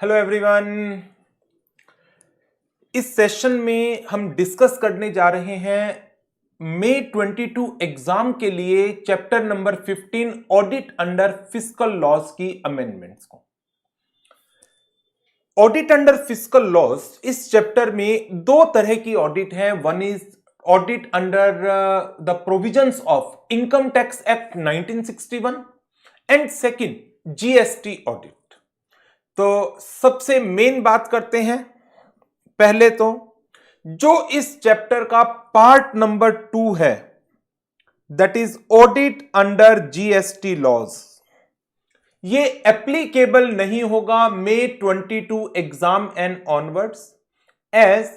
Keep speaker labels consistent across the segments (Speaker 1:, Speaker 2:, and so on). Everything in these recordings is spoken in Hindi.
Speaker 1: Hello everyone. इस सेशन में हम डिस्कस करने जा रहे हैं मई 22 एग्जाम के लिए chapter number 15 audit under fiscal laws की अमेंडमेंट्स को। ऑडिट अंडर फिस्कल लॉज, इस चैप्टर में दो तरह की ऑडिट है। One is audit under the provisions of income tax act 1961 and second GST audit. तो सबसे मेन बात करते हैं। पहले तो जो इस चैप्टर का पार्ट नंबर 2 है, that is audit under GST laws, ये एप्लीकेबल नहीं होगा मई 22 एग्जाम एंड ऑनवर्ड्स, एज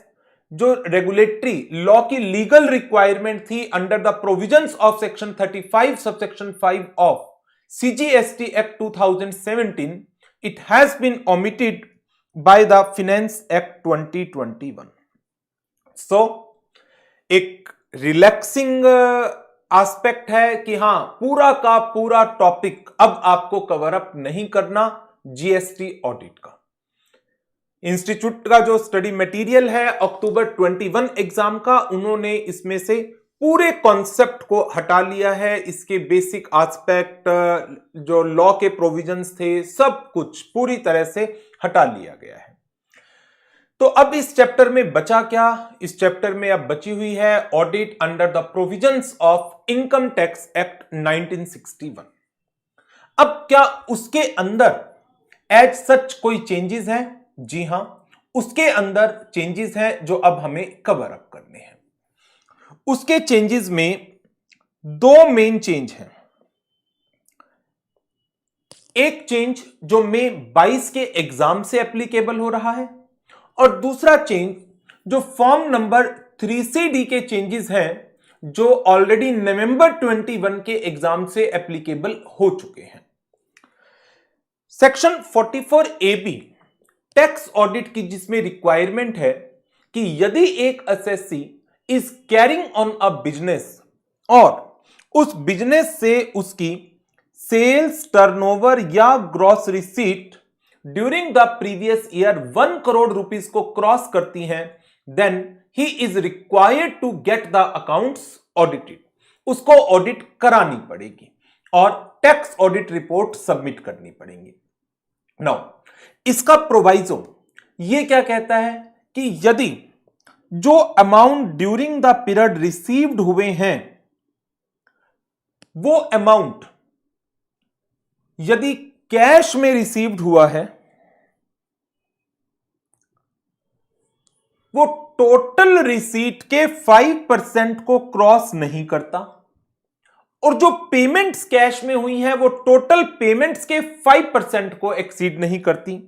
Speaker 1: जो रेगुलेटरी लॉ की लीगल रिक्वायरमेंट थी under the provisions of section 35 subsection 5 of CGST act 2017, it has been omitted by the Finance Act 2021. So, एक रिलैक्सिंग एस्पेक्ट है कि हां, पूरा का पूरा टॉपिक अब आपको कवर अप नहीं करना जीएसटी ऑडिट का। इंस्टीट्यूट का जो स्टडी मटेरियल है अक्टूबर 21 एग्जाम का, उन्होंने इसमें से पूरे कॉन्सेप्ट को हटा लिया है। इसके बेसिक एस्पेक्ट, जो लॉ के प्रोविजंस थे, सब कुछ पूरी तरह से हटा लिया गया है। तो अब इस चैप्टर में बचा क्या? इस चैप्टर में अब बची हुई है audit under the provisions of income tax act 1961। अब क्या उसके अंदर एज सच कोई चेंजेस हैं? जी हां, उसके अंदर चेंजेस हैं जो अब हमें कवर अप करने हैं। उसके चेंजेस में दो मेन चेंज हैं। एक चेंज जो मई 22 के एग्जाम से एप्लीकेबल हो रहा है, और दूसरा चेंज जो फॉर्म नंबर 3CD के चेंजेस हैं, जो ऑलरेडी नवंबर 21 के एग्जाम से एप्लीकेबल हो चुके हैं। सेक्शन 44AB टैक्स ऑडिट की, जिसमें रिक्वायरमेंट है कि यदि एक assessee is carrying on a business और उस बिजनेस से उसकी सेल्स, टर्नओवर या gross receipt during the previous year 1 crore rupees को क्रॉस करती हैं, then he is required to get the accounts audited. उसको ऑडिट करानी पड़ेगी और टैक्स ऑडिट रिपोर्ट सबमिट करनी पड़ेगी। नाउ, इसका प्रोवाइजो ये क्या कहता है कि यदि जो amount during the period received हुए हैं, वो अमाउंट यदि कैश में रिसीव्ड हुआ है, वो टोटल रिसीट के 5% को क्रॉस नहीं करता, और जो पेमेंट्स कैश में हुई हैं वो टोटल पेमेंट्स के 5% को एक्सीड नहीं करती।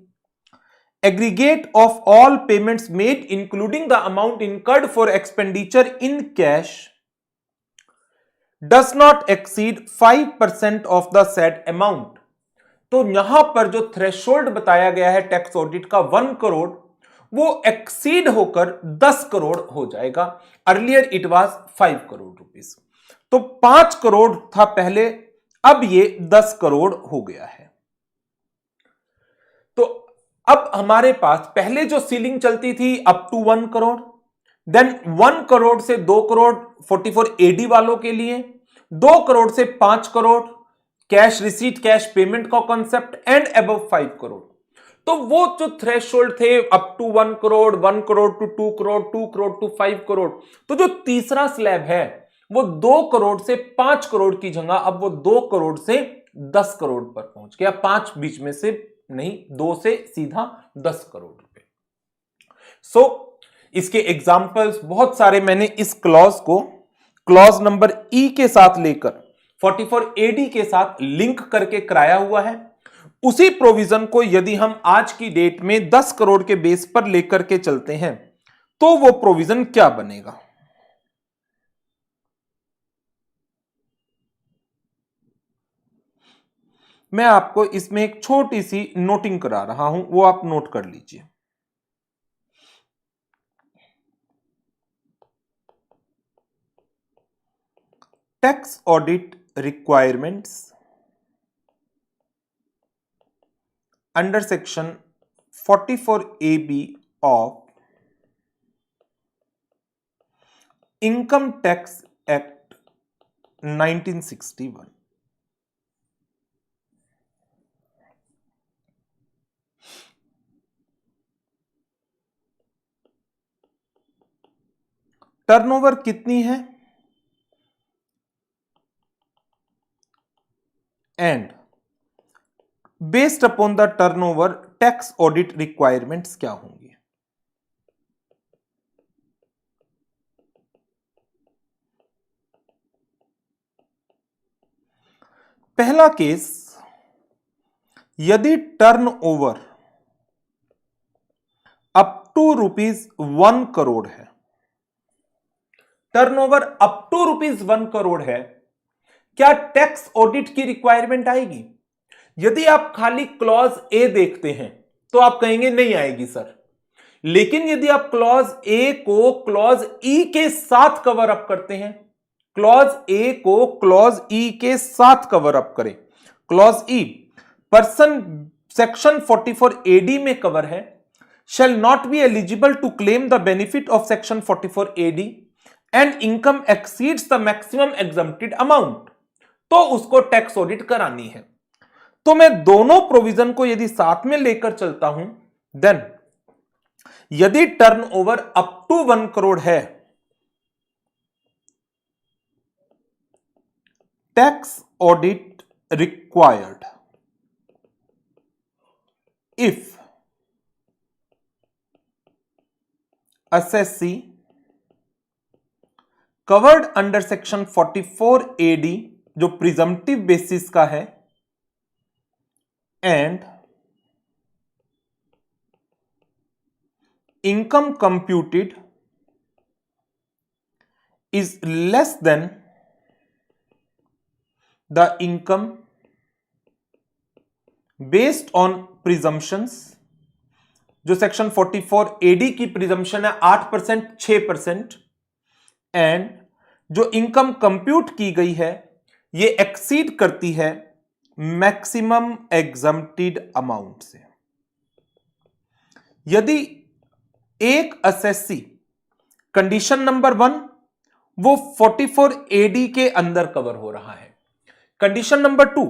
Speaker 1: Aggregate of all payments made including the amount incurred for expenditure in cash does not exceed 5% of the said amount। तो यहां पर जो थ्रेशोल्ड बताया गया है टैक्स ऑडिट का 1 करोड़, वो एक्सीड होकर 10 करोड़ हो जाएगा। Earlier it was 5 crore rupees. तो 5 करोड़ था पहले, अब ये 10 करोड़ हो गया है। तो अब हमारे पास पहले जो सीलिंग चलती थी up to 1 crore, then 1 crore से 2 करोड़ 44AD वालों के लिए, 2 करोड़ से 5 crore cash receipt, cash payment का कॉन्सेप्ट, एंड अबव 5 करोड़। तो वो जो थ्रेशोल्ड थे up to 1 crore, 1 crore to 2 crore, 2 crore to 5 crore, तो जो तीसरा स्लैब है वो 2 करोड़ से 5 करोड़ की जगह अब वो 2 करोड़ से 10 करोड़ पर पहुंच गया। 5 बीच में से नहीं, 2 से सीधा 10 करोड़ रुपए। सो इसके एग्जाम्पल्स बहुत सारे मैंने इस क्लॉज को क्लॉज नंबर ई के साथ लेकर 44AD के साथ लिंक करके कराया हुआ है। उसी प्रोविजन को यदि हम आज की डेट में 10 करोड़ के बेस पर लेकर के चलते हैं, तो वो प्रोविजन क्या बनेगा? मैं आपको इसमें एक छोटी सी नोटिंग करा रहा हूं, वो आप नोट कर लीजिए। Tax audit requirements under section 44AB of Income Tax Act 1961. Turnover कितनी है and based upon the turnover tax audit requirements क्या होंगी। पहला केस, यदि टर्नओवर अप टू ₹1 करोड़ है, टर्नओवर अप टू ₹1 करोड़ है, क्या टैक्स ऑडिट की रिक्वायरमेंट आएगी? यदि आप खाली क्लॉज ए देखते हैं तो आप कहेंगे नहीं आएगी सर, लेकिन यदि आप क्लॉज ए को क्लॉज ई के साथ कवर अप करते हैं, क्लॉज ए को क्लॉज ई के साथ कवर अप करें, क्लॉज ई पर्सन सेक्शन 44AD में कवर है, shall not be eligible to claim the benefit of section 44AD and income exceeds the maximum exempted amount, तो उसको टैक्स ऑडिट करानी है। तो मैं दोनों प्रोविजन को यदि साथ में लेकर चलता हूं, देन यदि टर्नओवर अप टू 1 करोड़ है, tax audit required if assessee covered under section 44AD जो प्रिजम्पटिव बेसिस का है and income computed is less than the income based on presumptions, जो सेक्शन 44AD की प्रिजम्पशन है 8%, 6%, एंड जो इनकम कंप्यूट की गई है ये एक्सीड करती है मैक्सिमम एग्जम्प्टेड अमाउंट से। यदि एक असेसी कंडीशन नंबर 1 वो 44AD के अंदर कवर हो रहा है, कंडीशन नंबर 2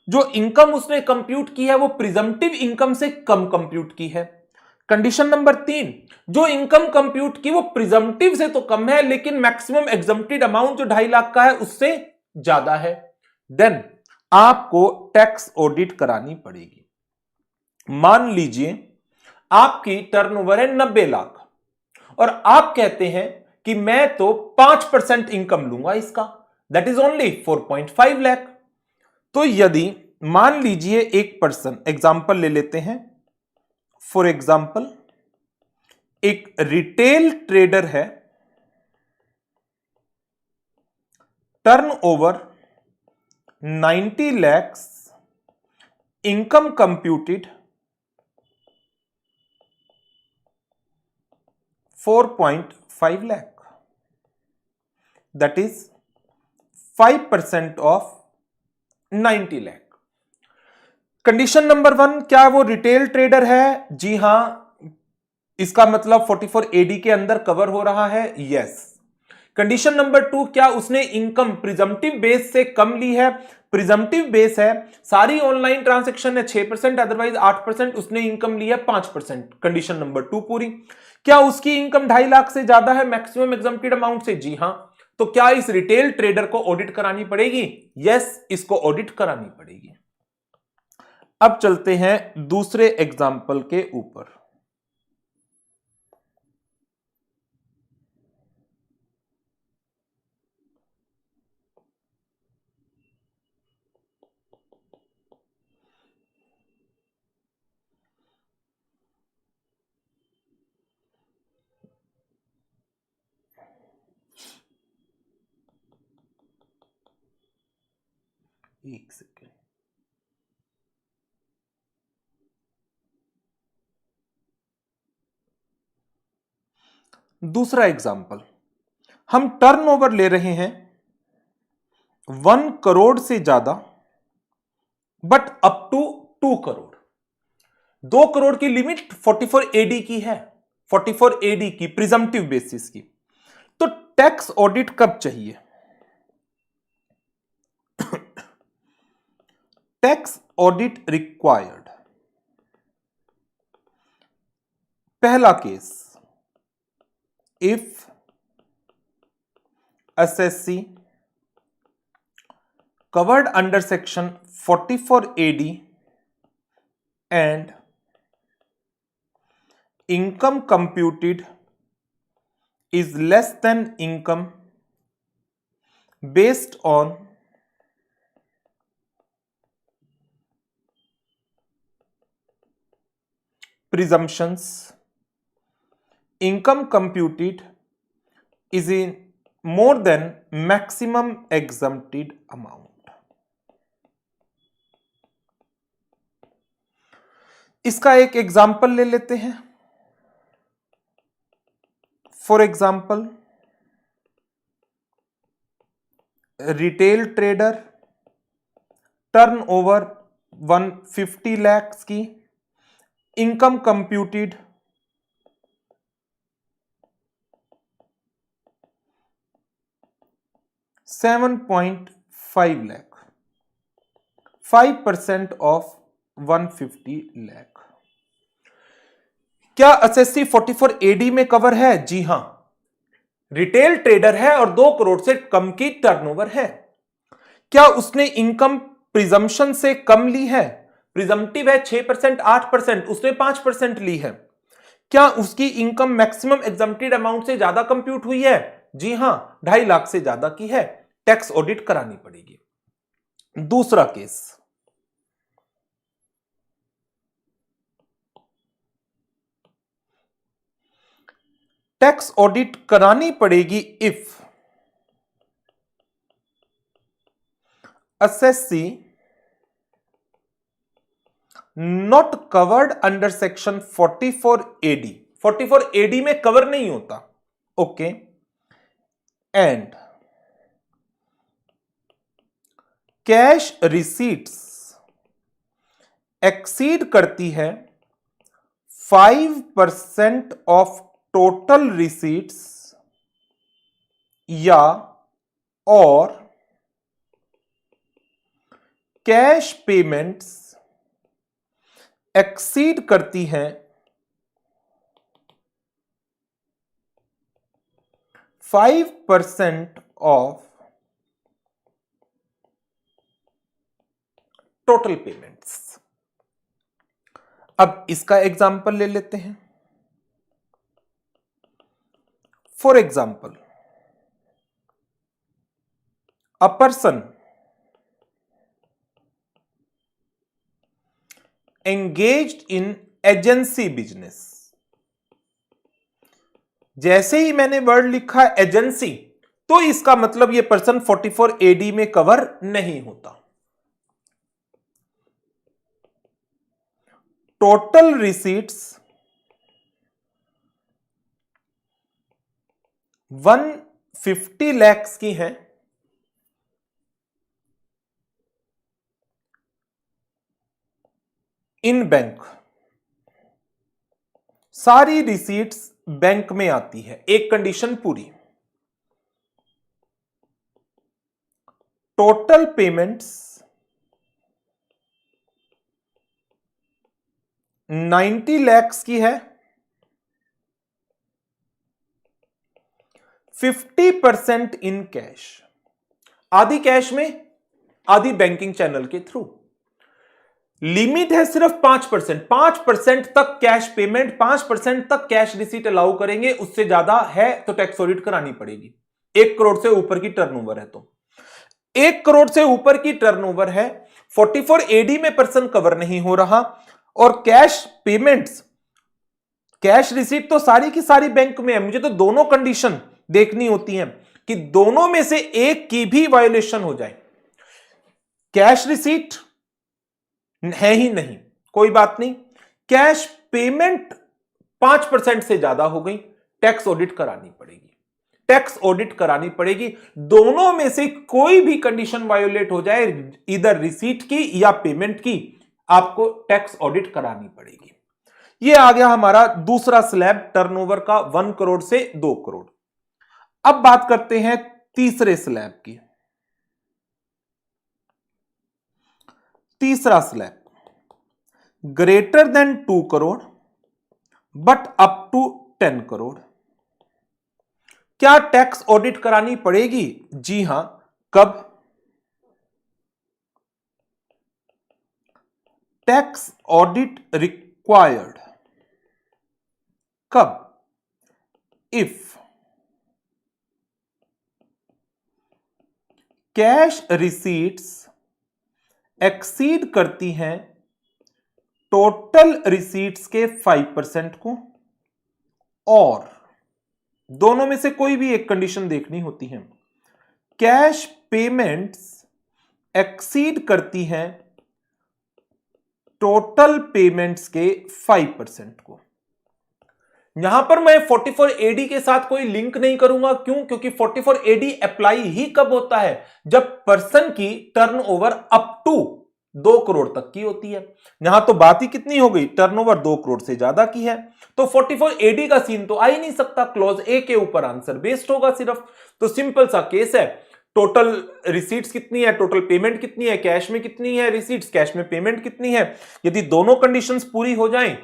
Speaker 1: जो इनकम उसने कंप्यूट की है वो प्रिजम्पटिव इनकम से कम कंप्यूट की है, कंडीशन नंबर 3 जो इनकम कंप्यूट की वो प्रिजम्पटिव से तो कम है लेकिन मैक्सिमम एग्जम्प्टेड अमाउंट जो 2.5 लाख का है उससे ज्यादा है, देन आपको टैक्स ऑडिट करानी पड़ेगी। मान लीजिए आपकी टर्नओवर है 90 लाख और आप कहते हैं कि मैं तो 5% इनकम लूंगा इसका, दैट इज ओनली 4.5 लाख। तो यदि मान लीजिए एक पर्सन, एग्जाम्पल ले लेते हैं, फॉर एग्जाम्पल एक रिटेल ट्रेडर है, turnover 90 lakhs, income computed 4.5 lakh, that is 5% of 90 lakh. Condition number 1, क्या वो रिटेल ट्रेडर है? जी हां, इसका मतलब 44AD के अंदर कवर हो रहा है, यस। कंडीशन नंबर 2, क्या उसने इनकम प्रिजम्पटिव बेस से कम ली है? प्रिजम्पटिव बेस है, सारी ऑनलाइन ट्रांजैक्शन है 6%, अदरवाइज 8%, उसने इनकम ली है 5%। कंडीशन नंबर 2 पूरी। क्या उसकी इनकम 2.5 लाख से ज्यादा है मैक्सिमम एग्जम्प्टेड अमाउंट से? जी हां। तो क्या इस रिटेल ट्रेडर को ऑडिट करानी पड़ेगी? यस, इसको ऑडिट करानी पड़ेगी। अब चलते हैं दूसरे एग्जाम्पल के ऊपर। एक सेकेंड, दूसरा एग्जाम्पल, हम टर्नओवर ले रहे हैं 1 करोड़ से ज्यादा but up to 2 crore. 2 crore की लिमिट 44 एडी की है, 44 एडी की प्रिजम्पटिव बेसिस की। तो टैक्स ऑडिट कब चाहिए? टैक्स ऑडिट रिक्वायर्ड, पहला case, if assessee covered under section 44 AD and income computed is less than income based on presumptions, income computed is in more than maximum exempted amount। इसका एक एग्जाम्पल ले लेते हैं। For example, retail trader, turnover 150 lakh की, income computed 7.5 lakh, 5% of 150 lakh. क्या एसएससी 44 एडी में कवर है? जी हां, रिटेल ट्रेडर है और 2 करोड़ से कम की टर्नओवर है। क्या उसने इनकम प्रिजम्पशन से कम ली है? प्रिजम्पटिव है 6%, 8%, उसने 5% ली है। क्या उसकी इनकम मैक्सिमम एग्जम्प्टेड अमाउंट से ज्यादा कंप्यूट हुई है? जी हां, 2.5 लाख से ज्यादा की है, टैक्स ऑडिट करानी पड़ेगी। दूसरा केस, टैक्स ऑडिट करानी पड़ेगी if assessee not covered under section 44 AD, 44 AD में कवर नहीं होता, okay, and cash receipts exceed करती है 5% ऑफ टोटल रिसीट्स या और कैश पेमेंट्स एक्सीड करती हैं 5% ऑफ टोटल पेमेंट्स। अब इसका एग्जाम्पल ले लेते हैं। For example, a person engaged in agency business. जैसे ही मैंने वर्ड लिखा एजेंसी, तो इसका मतलब यह पर्सन 44 एडी में कवर नहीं होता। टोटल रिसीट्स 150 लाख की हैं, इन बैंक, सारी रिसीट्स बैंक में आती है, एक कंडीशन पूरी। टोटल पेमेंट्स 90 लाख की है, 50% इन कैश, आधी कैश में, आधी बैंकिंग चैनल के थ्रू। लिमिट है सिर्फ 5%, 5% तक कैश पेमेंट, 5% तक कैश रिसीट अलाउ करेंगे, उससे ज्यादा है तो टैक्स ऑडिट करानी पड़ेगी। 1 करोड़ से ऊपर की टर्नओवर है तो 1 करोड़ से ऊपर की टर्नओवर है, 44 एडी में पर्सन कवर नहीं हो रहा, और कैश पेमेंट्स, कैश रिसीट तो सारी की सारी बैंक में है। मुझे तो दोनों कंडीशन देखनी होती है कि दोनों में से एक की भी वायोलेशन हो जाए। कैश रिसीट है ही नहीं, कोई बात नहीं, कैश पेमेंट 5% से ज्यादा हो गई, टैक्स ऑडिट करानी पड़ेगी, टैक्स ऑडिट करानी पड़ेगी। दोनों में से कोई भी कंडीशन वायोलेट हो जाए, इधर रिसीट की या पेमेंट की, आपको टैक्स ऑडिट करानी पड़ेगी। ये आ गया हमारा दूसरा स्लैब टर्नओवर का 1 करोड़ से 2 करोड़। अब बात करते हैं तीसरे स्लैब की। तीसरा slab, greater than 2 crore but up to 10 crore. क्या टैक्स ऑडिट करानी पड़ेगी? जी हां। कब? टैक्स ऑडिट रिक्वायर्ड कब? इफ कैश रिसीट्स एक्सीड करती हैं टोटल रिसीट्स के 5% को, और दोनों में से कोई भी एक कंडीशन देखनी होती है। कैश पेमेंट्स एक्सीड करती हैं टोटल पेमेंट्स के 5% को। यहां पर मैं 44AD के साथ कोई लिंक नहीं करूंगा। क्यों? क्योंकि 44AD अप्लाई ही कब होता है? जब पर्सन की टर्नओवर अप टू 2 करोड़ तक की होती है। यहां तो बात ही कितनी हो गई? टर्नओवर 2 करोड़ से ज्यादा की है, तो 44AD का सीन तो आ ही नहीं सकता। क्लॉज ए के ऊपर आंसर बेस्ड होगा सिर्फ। तो सिंपल सा केस है। टोटल रिसीट्स कितनी है, टोटल पेमेंट कितनी है, कैश में कितनी है रिसीट्स, कैश में पेमेंट कितनी है। यदि दोनों कंडीशंस पूरी हो जाएं,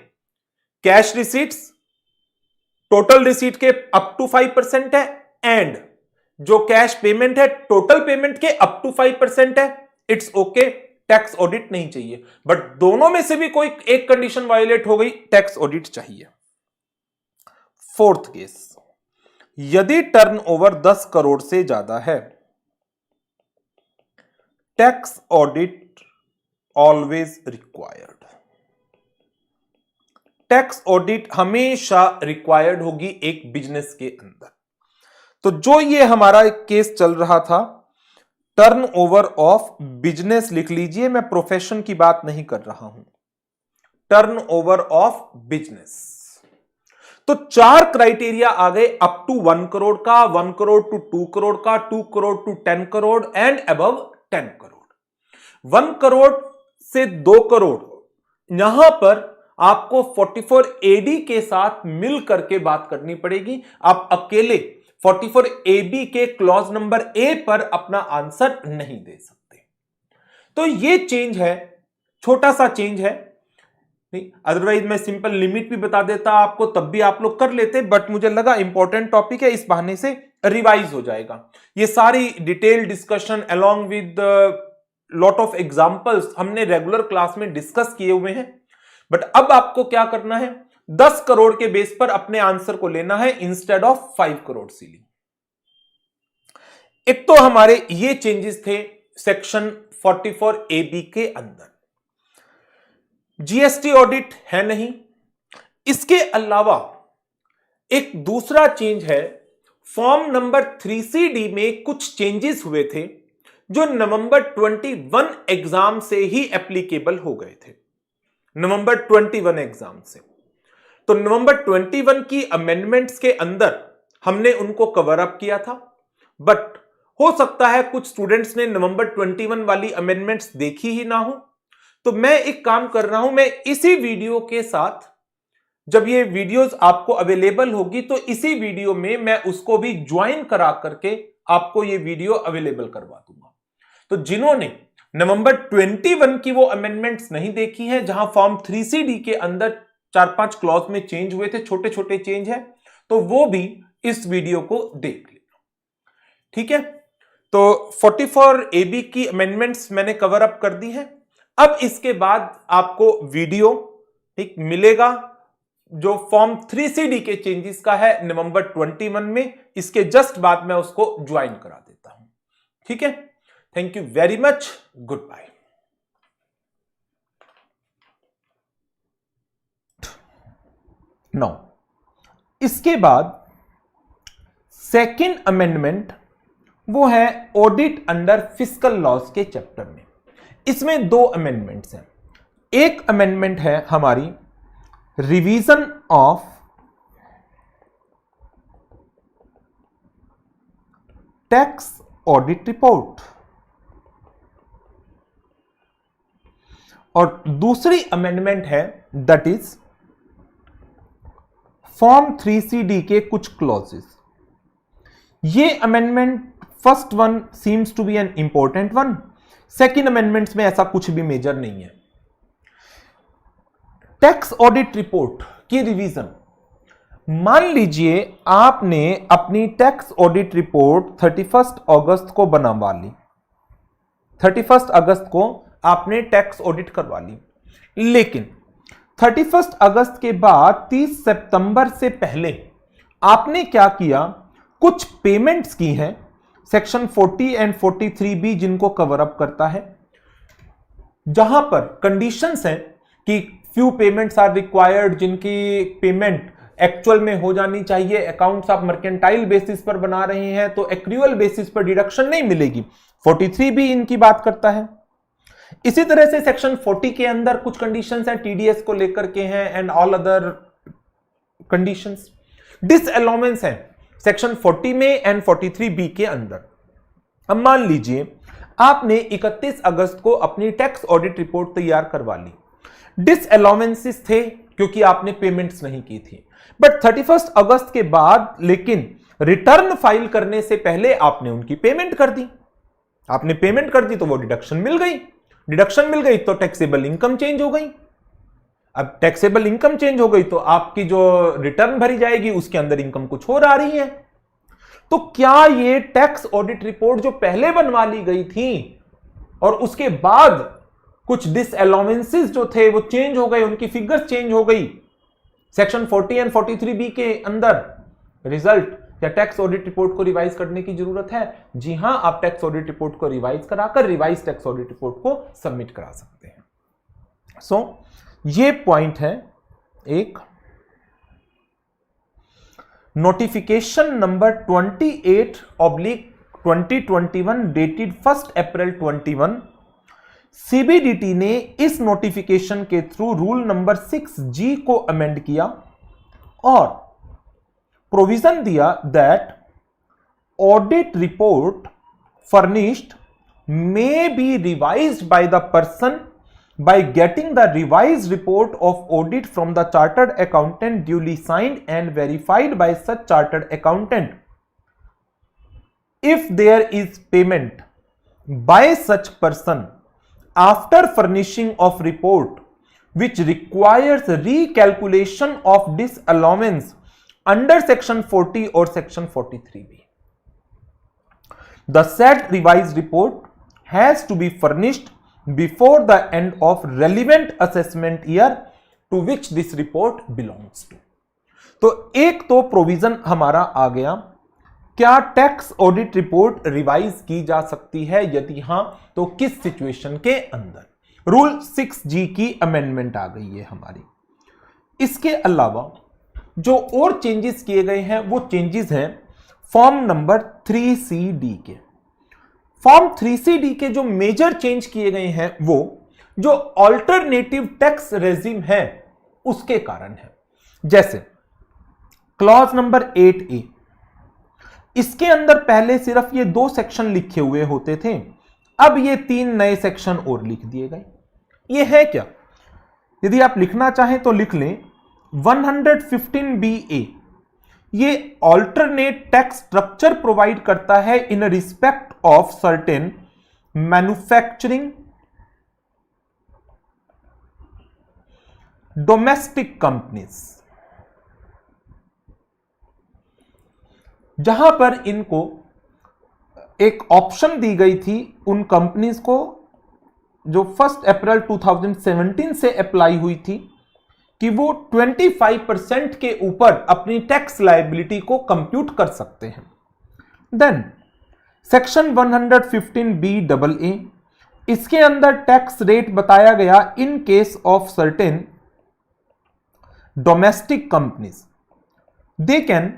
Speaker 1: कैश रिसीट्स टोटल रिसीट के अप टू 5% है, एंड जो कैश पेमेंट है टोटल पेमेंट के अप टू 5% है, इट्स ओके, टैक्स ऑडिट नहीं चाहिए। बट दोनों में से भी कोई एक कंडीशन वायलेट हो गई, टैक्स ऑडिट चाहिए। फोर्थ केस, यदि टर्नओवर 10 करोड़ से ज्यादा है, tax audit always required. Tax audit हमेशा रिक्वायर्ड होगी एक बिजनेस के अंदर। तो जो ये हमारा एक केस चल रहा था, टर्नओवर ऑफ बिजनेस लिख लीजिए, मैं प्रोफेशन की बात नहीं कर रहा हूं, टर्नओवर ऑफ बिजनेस। तो 4 क्राइटेरिया आ गए, अप टू 1 करोड़ का, 1 करोड़ टू 2 करोड़ का, 2 crore to 10 crore and above 10 crore. 1 crore से 2 करोड़, यहां पर आपको 44AD के साथ मिल करके बात करनी पड़ेगी। आप अकेले 44AB के क्लॉज नंबर ए पर अपना आंसर नहीं दे सकते। तो ये चेंज है, छोटा सा चेंज है। नहीं, अदरवाइज मैं सिंपल लिमिट भी बता देता आपको, तब भी आप लोग कर लेते, बट मुझे लगा इंपॉर्टेंट टॉपिक है, इस बहाने से रिवाइज हो जाएगा। ये सारी detail discussion along with lot of examples हमने रेगुलर क्लास में डिस्कस किए हुए हैं। बट अब आपको क्या करना है, 10 करोड़ के बेस पर अपने आंसर को लेना है इंस्टेड ऑफ 5 करोड़ सीलिंग। एक तो हमारे ये चेंजेस थे सेक्शन 44AB के अंदर। जीएसटी ऑडिट है नहीं। इसके अलावा एक दूसरा चेंज है, फॉर्म नंबर 3CD में कुछ चेंजेस हुए थे जो नवंबर 21 एग्जाम से ही एप्लीकेबल हो गए थे। नवंबर 21 एग्जाम से। तो नवंबर 21 की अमेंडमेंट्स के अंदर हमने उनको कवर अप किया था, बट हो सकता है कुछ स्टूडेंट्स ने नवंबर 21 वाली अमेंडमेंट्स देखी ही ना हो। तो मैं एक काम कर रहा हूं, मैं इसी वीडियो के साथ, जब ये वीडियोस आपको अवेलेबल होगी तो इसी वीडियो में मैं उसको भी ज्वाइन करा करके आपको ये वीडियो अवेलेबल करवा दूंगा। तो जिन्होंने नवंबर 21 की वो अमेंडमेंट्स नहीं देखी हैं, जहां फॉर्म 3CD के अंदर 4-5 क्लॉज में चेंज हुए थे, छोटे छोटे चेंज है, तो वो भी इस वीडियो को देख लेना। ठीक है, तो 44AB की अमेंडमेंट्स मैंने कवर अप कर दी है। अब इसके बाद आपको वीडियो ठीक मिलेगा जो फॉर्म 3CD के चेंजेस का है नवंबर 21 में। इसके जस्ट बाद मैं उसको ज्वाइन करा देता हूं। ठीक है, thank you very much, good bye. Now इसके बाद सेकेंड अमेंडमेंट वो है ऑडिट अंडर फिस्कल लॉज के चैप्टर में। इसमें 2 अमेंडमेंट्स हैं। एक अमेंडमेंट है हमारी revision of tax audit report, और दूसरी अमेंडमेंट है दैट इज फॉर्म 3CD के कुछ क्लॉजेस। ये amendment first one seems to be an important one, second amendments में ऐसा कुछ भी मेजर नहीं है। टैक्स ऑडिट रिपोर्ट की रिवीजन। मान लीजिए आपने अपनी टैक्स ऑडिट रिपोर्ट 31 अगस्त को बनवा ली, 31 अगस्त को आपने टैक्स ऑडिट करवा ली, लेकिन 31 अगस्त के बाद 30 सितंबर से पहले आपने क्या किया, कुछ पेमेंट्स की हैं सेक्शन 40 एंड 43B जिनको कवर अप करता है, जहां पर कंडीशंस हैं कि फ्यू पेमेंट्स आर रिक्वायर्ड, जिनकी पेमेंट एक्चुअल में हो जानी चाहिए, अकाउंट्स आप मर्केंटाइल बेसिस पर बना रहे हैं तो एक्रूअल बेसिस पर डिडक्शन नहीं मिलेगी, 43B इनकी बात करता है। इसी तरह से सेक्शन 40 के अंदर कुछ कंडीशंस हैं टीडीएस को लेकर के हैं एंड ऑल अदर कंडीशंस। डिसअलाउमेंस है सेक्शन 40 में एंड 43B के अंदर। अब मान लीजिए आपने 31 अगस्त को अपनी टैक्स ऑडिट रिपोर्ट तैयार करवा ली, डिसअलाउमेंसेस थे क्योंकि आपने पेमेंट्स नहीं की थी, बट 31 अगस्त के बाद लेकिन रिटर्न फाइल करने से पहले आपने उनकी पेमेंट कर दी, आपने पेमेंट कर दी तो वो डिडक्शन मिल गई, डिडक्शन मिल गई तो टैक्सेबल इनकम चेंज हो गई। अब टैक्सेबल इनकम चेंज हो गई तो आपकी जो रिटर्न भरी जाएगी उसके अंदर इनकम कुछ और आ रही है। तो क्या ये टैक्स ऑडिट रिपोर्ट जो पहले बनवा ली गई थी और उसके बाद कुछ डिसअलाउमेंसेस जो थे वो चेंज हो गए, उनकी फिगर्स चेंज हो गई सेक्शन 40 एंड 43B के अंदर, रिजल्ट या टैक्स ऑडिट रिपोर्ट को रिवाइज करने की जरूरत है? जी हां, आप टैक्स ऑडिट रिपोर्ट को रिवाइज कराकर रिवाइज टैक्स ऑडिट रिपोर्ट को सबमिट करा सकते हैं। ये पॉइंट है एक। नोटिफिकेशन नंबर 28/2021 डेटेड 1 अप्रैल 21, सीबीडीटी ने इस नोटिफिकेशन के थ्रू रूल नंबर 6G को अमेंड किया और प्रोविजन दिया that audit report furnished may be revised by the person by getting the revised report of audit from the chartered accountant duly signed and verified by such chartered accountant. If there is payment by such person after furnishing of report which requires recalculation of disallowance under section 40 or section 43B, the said revised report has to be furnished before the end of relevant assessment year to which this report belongs to. तो एक तो प्रोविजन हमारा आ गया, क्या टैक्स ऑडिट रिपोर्ट रिवाइज की जा सकती है, यदि हां तो किस सिचुएशन के अंदर। रूल 6G की अमेंडमेंट आ गई है हमारी। इसके अलावा जो और चेंजेस किए गए हैं वो चेंजेस हैं फॉर्म नंबर 3CD के। फॉर्म 3CD के जो मेजर चेंज किए गए हैं वो जो ऑल्टरनेटिव टैक्स रेजिम है उसके कारण है। जैसे क्लॉज नंबर 8A, इसके अंदर पहले सिर्फ ये 2 सेक्शन लिखे हुए होते थे, अब ये 3 नए सेक्शन और लिख दिए गए। ये है क्या? यदि आप लिखना चाहें तो लिख लें 115BA, ये ऑल्टरनेट टैक्स स्ट्रक्चर प्रोवाइड करता है in respect of certain manufacturing domestic companies, जहां पर इनको एक ऑप्शन दी गई थी उन कंपनीज को जो 1 अप्रैल 2017 से अप्लाई हुई थी कि वो 25% के ऊपर अपनी टैक्स लायबिलिटी को कंप्यूट कर सकते हैं। देन सेक्शन 115BAA, इसके अंदर टैक्स रेट बताया गया in case of certain domestic companies, they can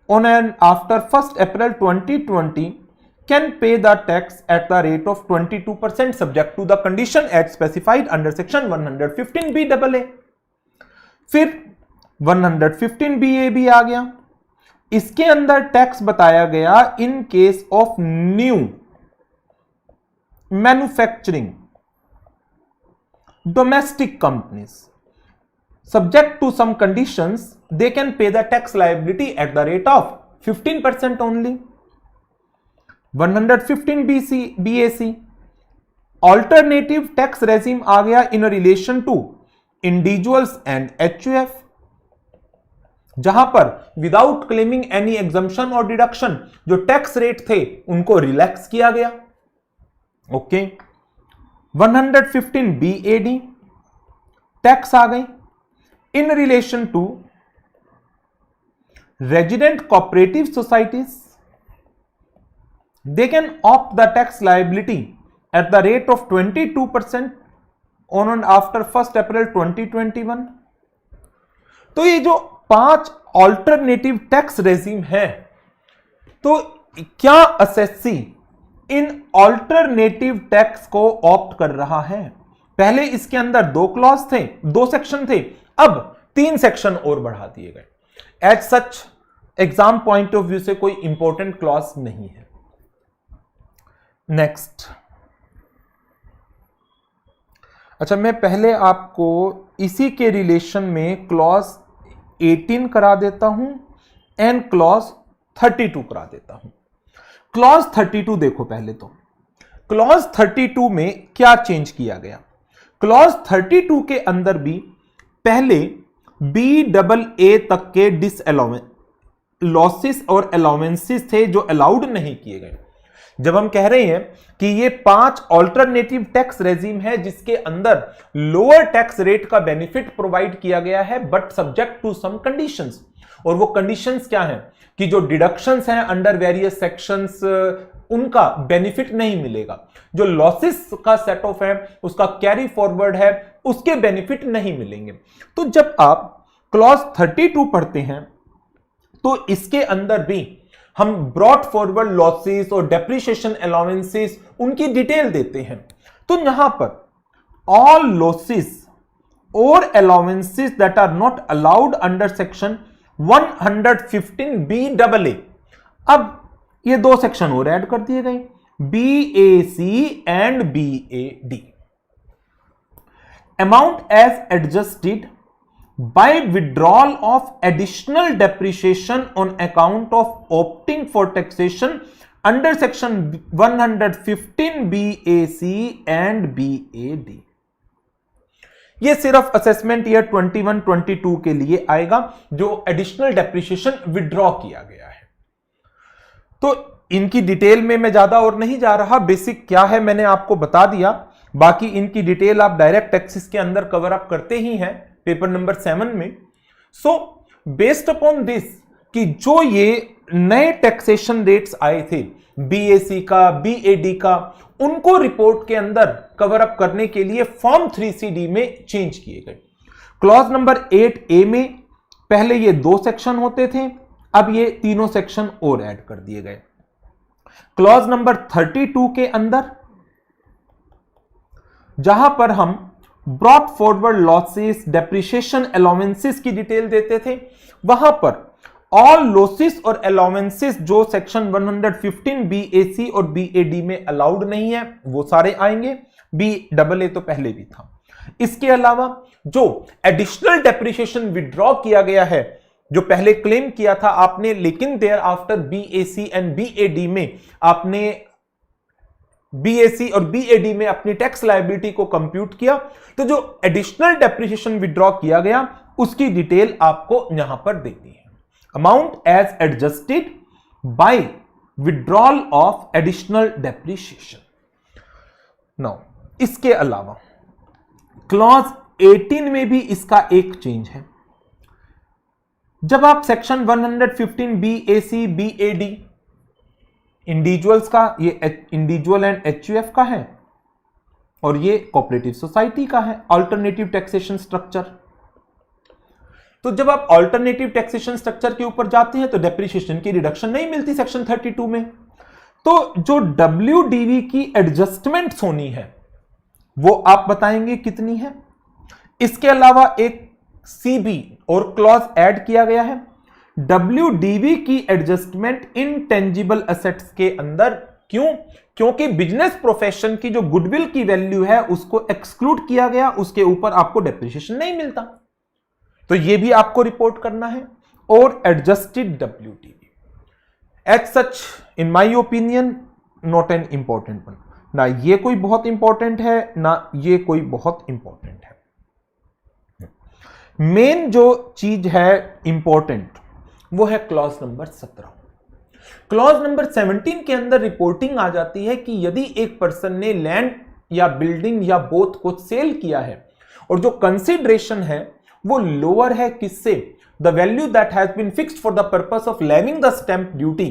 Speaker 1: on and after 1st April 2020 can pay the tax at the rate of 22% subject to the condition as specified under section 115BAA। फिर 115BA भी आ गया, इसके अंदर टैक्स बताया गया in case of new manufacturing domestic companies, subject to some conditions, they can pay the tax liability at the rate of 15% only. 115 BAC alternative tax regime आ गया in relation to individuals and HUF, जहां पर विदाउट क्लेमिंग एनी एग्जम्पशन और डिडक्शन जो टैक्स रेट थे उनको रिलैक्स किया गया. ओके. 115 BAD टैक्स आ गई in relation to resident cooperative societies. They can opt the tax liability at the rate of 22% on and after 1 April 2021. तो ये जो 5 ऑल्टरनेटिव टैक्स रेजिम है, तो क्या एसएससी इन ऑल्टरनेटिव टैक्स को ऑप्ट कर रहा है? पहले इसके अंदर 2 क्लॉज थे, 2 सेक्शन थे, अब 3 सेक्शन और बढ़ा दिए गए. As such exam point of view से कोई इंपॉर्टेंट क्लॉज नहीं है. नेक्स्ट. अच्छा, मैं पहले आपको इसी के रिलेशन में क्लॉज 18 करा देता हूं एंड क्लॉज 32 करा देता हूं. क्लॉज 32 देखो पहले तो. क्लॉज 32 में क्या चेंज किया गया? क्लॉज 32 के अंदर भी पहले BAA तक के डिसअलाउमेंस लॉसेस और अलाउंसेस थे जो अलाउड नहीं किए गए. जब हम कह रहे हैं कि ये 5 ऑल्टरनेटिव टैक्स रेजिम है जिसके अंदर लोअर टैक्स रेट का बेनिफिट प्रोवाइड किया गया है but subject to some conditions, और वो कंडीशंस क्या हैं कि जो डिडक्शंस हैं अंडर वेरियस सेक्शंस उनका बेनिफिट नहीं मिलेगा, जो लॉसेस का सेट ऑफ है उसका कैरी फॉरवर्ड है उसके बेनिफिट नहीं मिलेंगे. तो जब आप क्लॉज 32 पढ़ते हैं तो इसके अंदर भी हम ब्रॉट फॉरवर्ड लॉसेस और डेप्रिसिएशन अलाउंसेस उनकी डिटेल देते हैं. तो यहां पर ऑल लॉसेस और allowances that are not allowed under section 115 BAA, अब ये 2 सेक्शन और ऐड कर दिए गए, BAC and BAD. Amount as adjusted by withdrawal of additional depreciation on account of opting for taxation under section 115 BAC and BAD. ये सिर्फ असेसमेंट ईयर 21-22 के लिए आएगा जो एडिशनल डेप्रिसिएशन विड्रॉ किया गया है. तो इनकी डिटेल में मैं ज्यादा और नहीं जा रहा, बेसिक क्या है मैंने आपको बता दिया, बाकी इनकी डिटेल आप डायरेक्ट टैक्सेस के अंदर कवर अप करते ही हैं पेपर नंबर 7 में. सो बेस्ड अपॉन दिस कि जो ये नए टैक्सेशन रेट्स आए थे BAC का, BAD का, उनको रिपोर्ट के अंदर कवर अप करने के लिए फॉर्म 3CD में चेंज किए गए. क्लॉज नंबर 8A में पहले ये 2 सेक्शन होते थे, अब ये तीनों सेक्शन और ऐड कर दिए गए. क्लॉज नंबर 32 के अंदर जहां पर हम brought forward losses, depreciation allowances की डिटेल देते थे, वहां पर ऑल लॉसेस और अलाउंसेस जो सेक्शन 115 BAC और BAD में अलाउड नहीं है वो सारे आएंगे. BAA तो पहले भी था. इसके अलावा जो एडिशनल डेप्रिसिएशन विड्रॉ किया गया है जो पहले क्लेम किया था आपने, लेकिन thereafter BAC and BAD में आपने BAC और BAD में अपनी टैक्स लायबिलिटी को कंप्यूट किया, तो जो एडिशनल डेप्रिसिएशन विड्रॉ किया गया उसकी डिटेल आपको यहां पर देनी है. Amount as adjusted by withdrawal of additional depreciation. Now इसके अलावा क्लॉज 18 में भी इसका एक चेंज है. जब आप सेक्शन 115 BAC BAD इंडिविजुअल्स का, ये इंडिविजुअल एंड HUF का है और ये कोऑपरेटिव सोसाइटी का है अल्टरनेटिव टैक्सेशन स्ट्रक्चर. तो जब आप अल्टरनेटिव टैक्सेशन स्ट्रक्चर के ऊपर जाते हैं तो डेप्रिसिएशन की रिडक्शन नहीं मिलती सेक्शन 32 में. तो जो WDV की एडजस्टमेंट्स होनी है वो आप बताएंगे कितनी है. इसके अलावा एक CB और क्लॉज ऐड किया गया है. WDV की एडजस्टमेंट इनटेंजिबल एसेट्स के अंदर. क्यों? क्योंकि बिजनेस प्रोफेशन की जो गुडविल की वैल्यू है उसको एक्सक्लूड किया गया, उसके ऊपर आपको डेप्रिसिएशन नहीं मिलता. तो ये भी आपको रिपोर्ट करना है, और adjusted WTV as such in my opinion not an important one. ना ये कोई बहुत इंपॉर्टेंट है, ना ये कोई बहुत इंपॉर्टेंट है। मेन जो चीज है इंपॉर्टेंट वो है क्लॉज नंबर 17। क्लॉज नंबर 17 के अंदर रिपोर्टिंग आ जाती है कि यदि एक पर्सन ने लैंड या बिल्डिंग या बोथ को सेल किया है और जो कंसिडरेशन है वो लोअर है किससे, the value that has been fixed for the purpose of levying the stamp duty,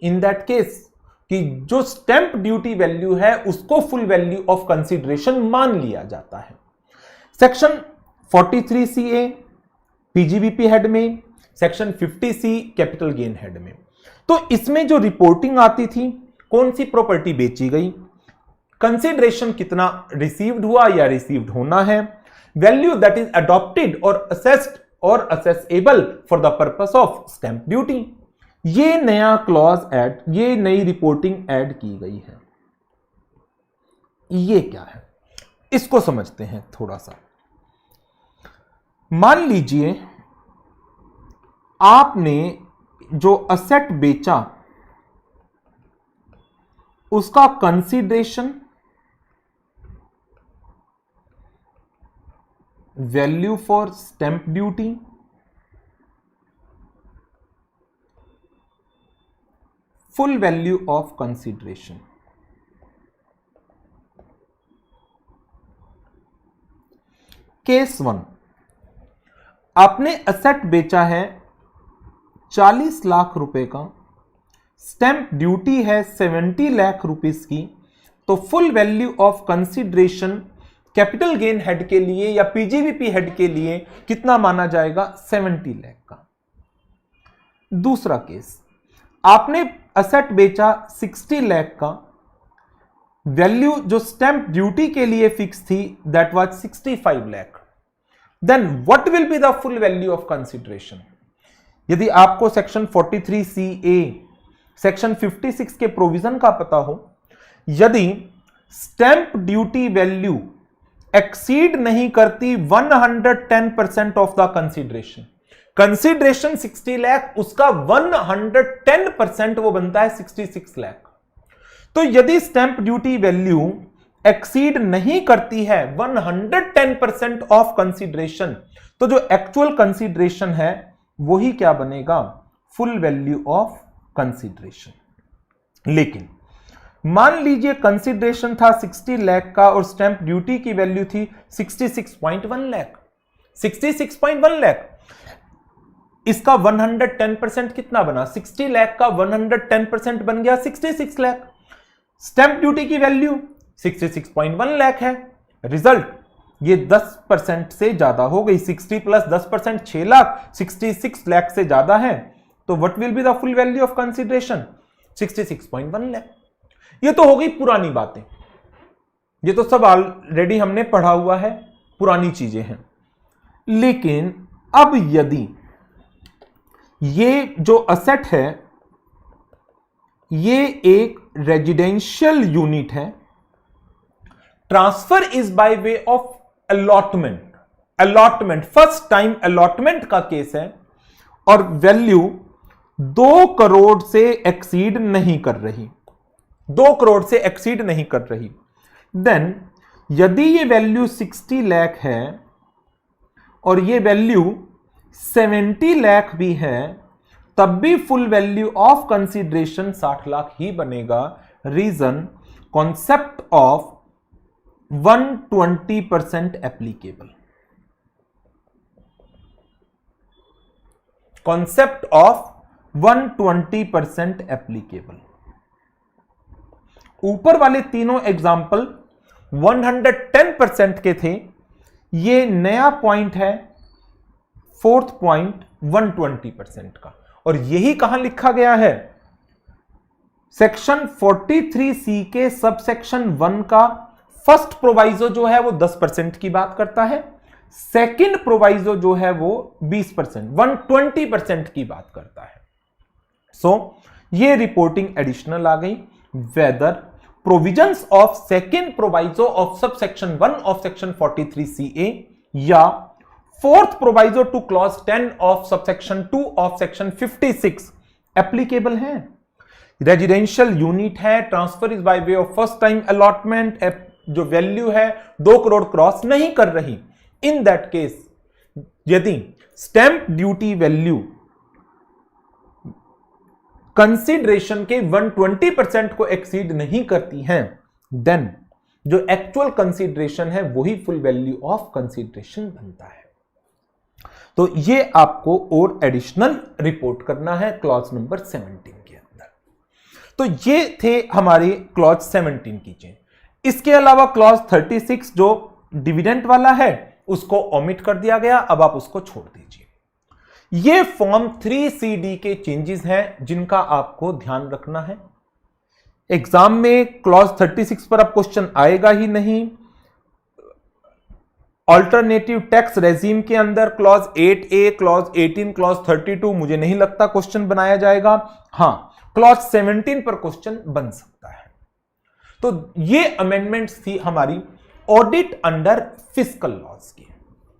Speaker 1: in that case कि जो स्टैंप ड्यूटी वैल्यू है उसको फुल वैल्यू ऑफ कंसिडरेशन मान लिया जाता है। सेक्शन 43CA PGBP हेड में, section 50C capital gain head में। तो इसमें जो रिपोर्टिंग आती थी, कौन सी प्रॉपर्टी बेची गई, कंसिडरेशन कितना रिसीव्ड हुआ या रिसीव्ड होना है, वैल्यू दैट इज अडॉप्टेड और असेस्ड और accessible for the purpose of stamp duty. ये नया क्लॉज ऐड, ये नई रिपोर्टिंग ऐड की गई है। ये क्या है, इसको समझते हैं थोड़ा सा। मान लीजिए आपने जो असेट बेचा उसका consideration value for stamp duty full value of consideration. Case 1, आपने असेट बेचा है 40 लाख रुपए का, स्टैंप ड्यूटी है 70 लाख रुपीस की, तो full value of consideration capital gain head के लिए या PGBP हेड के लिए कितना माना जाएगा, 70 लाख का। दूसरा केस, आपने असेट बेचा 60 लाख का, वैल्यू जो स्टैंप ड्यूटी के लिए फिक्स थी that was 65 lakh, then what will be the full value of consideration. यदि आपको सेक्शन 43CA सेक्शन 56 के प्रोविजन का पता हो, यदि स्टैंप ड्यूटी वैल्यू एक्सीड नहीं करती 110% of the consideration, consideration 60 lakh, उसका 110% वो बनता है 66 लाख। तो यदि स्टैंप ड्यूटी वैल्यू एक्सीड नहीं करती है 110% ऑफ कंसीडरेशन, तो जो एक्चुअल कंसीडरेशन है वही क्या बनेगा, फुल वैल्यू ऑफ कंसीडरेशन। लेकिन मान लीजिए कंसीडरेशन था 60 लाख का और स्टैंप ड्यूटी की वैल्यू थी 66.1 लाख, 66.1 लाख, इसका 110% कितना बना, 60 लाख का 110% बन गया 66 लाख। स्टैंप ड्यूटी की वैल्यू 66.1 लाख है, रिजल्ट ये 10% से ज्यादा हो गई, 60 प्लस 10% 6 लाख, 66 लाख से ज्यादा है, तो what will be the full value of consideration, 66.1 lakh. ये तो हो गई पुरानी बातें, ये तो सब ऑलरेडी हमने पढ़ा हुआ है, पुरानी चीजें हैं। लेकिन अब यदि ये जो असेट है ये एक रेजिडेंशियल यूनिट है, transfer is by way of allotment, allotment first time allotment का केस है, और वैल्यू 2 करोड़ से एक्सीड नहीं कर रही, 2 करोड़ से एक्सीड नहीं कर रही, देन यदि ये वैल्यू 60 लाख है और ये वैल्यू 70 लाख भी है, तब भी full value of consideration 60 lakh ही बनेगा। Reason, concept of 120% applicable, concept of 120% applicable. ऊपर वाले तीनों एग्जाम्पल 110% के थे, ये नया पॉइंट है 4th पॉइंट 120% का, और यही कहां लिखा गया है, सेक्शन 43C के सब सेक्शन 1 का फर्स्ट प्रोवाइजो जो है वो 10% की बात करता है, सेकंड प्रोवाइजो जो है वो 20%, 120% की बात करता है। सो ये रिपोर्टिंग एडिशनल आ गई, whether provisions of second proviso of subsection 1 of section 43CA या fourth proviso to clause 10 of subsection 2 of section 56 applicable है। रेजिडेंशियल यूनिट है, transfer is by way of first time allotment, जो वैल्यू है 2 करोड़ क्रॉस नहीं कर रही। इन दैट केस यदि स्टैंप ड्यूटी वैल्यू कंसीडरेशन के 120% को एक्सीड नहीं करती हैं, देन जो एक्चुअल कंसीडरेशन है वही फुल वैल्यू ऑफ कंसीडरेशन बनता है। तो ये आपको और एडिशनल रिपोर्ट करना है क्लॉज नंबर 17 के अंदर। तो ये थे हमारे क्लॉज 17 की चीज। इसके अलावा क्लॉज 36 जो डिविडेंड वाला है उसको ओमिट कर दिया गया, अब आप उसको छोड़ दीजिए। ये फॉर्म 3CD के चेंजेस हैं जिनका आपको ध्यान रखना है। एग्जाम में क्लॉज 36 पर अब क्वेश्चन आएगा ही नहीं। ऑल्टरनेटिव टैक्स रेजीम के अंदर क्लॉज 8A, क्लॉज 18, क्लॉज 32 मुझे नहीं लगता क्वेश्चन बनाया जाएगा। हां, क्लॉज 17 पर क्वेश्चन बन सकता है। तो ये अमेंडमेंट्स थी हमारी ऑडिट अंडर फिस्कल लॉज की।